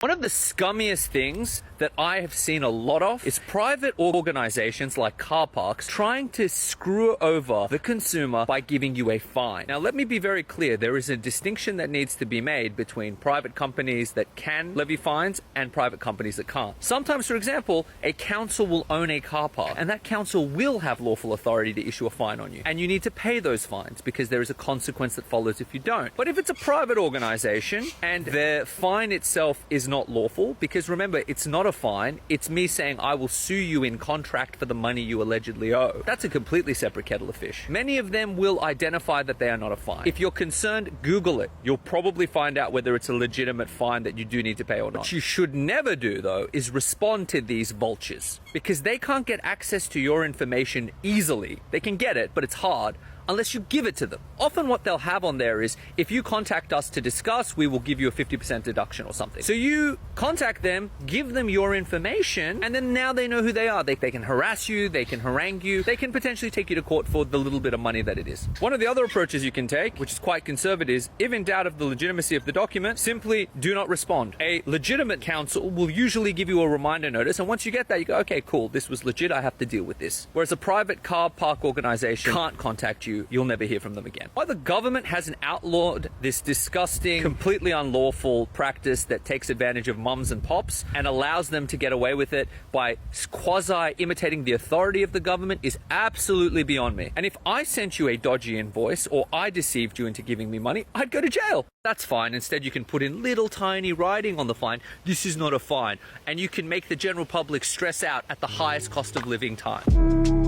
One of the scummiest things that I have seen a lot of is private organizations like car parks trying to screw over the consumer by giving you a fine. Now, let me be very clear. There is a distinction that needs to be made between private companies that can levy fines and private companies that can't. Sometimes, for example, a council will own a car park and that council will have lawful authority to issue a fine on you. And you need to pay those fines because there is a consequence that follows if you don't. But if it's a private organization and the fine itself is not lawful, because remember, it's not a fine, it's me saying I will sue you in contract for the money you allegedly owe. That's a completely separate kettle of fish. Many of them will identify that they are not a fine. If you're concerned, Google it. You'll probably find out whether it's a legitimate fine that you do need to pay or not. What you should never do, though, is respond to these vultures, because they can't get access to your information easily. They can get it, but it's hard unless you give it to them. Often what they'll have on there is, if you contact us to discuss, we will give you a 50% deduction or something. So you contact them, give them your information, and then now they know who they are. They can harass you, they can harangue you, they can potentially take you to court for the little bit of money that it is. One of the other approaches you can take, which is quite conservative, is if in doubt of the legitimacy of the document, simply do not respond. A legitimate counsel will usually give you a reminder notice, and once you get that, you go, okay, cool, this was legit, I have to deal with this. Whereas a private car park organization can't contact you, you'll never hear from them again. Why the government hasn't outlawed this disgusting, completely unlawful practice that takes advantage of mums and pops and allows them to get away with it by quasi-imitating the authority of the government is absolutely beyond me. And if I sent you a dodgy invoice or I deceived you into giving me money, I'd go to jail. That's fine. Instead, you can put in little tiny writing on the fine, this is not a fine, and you can make the general public stress out at the highest cost of living time.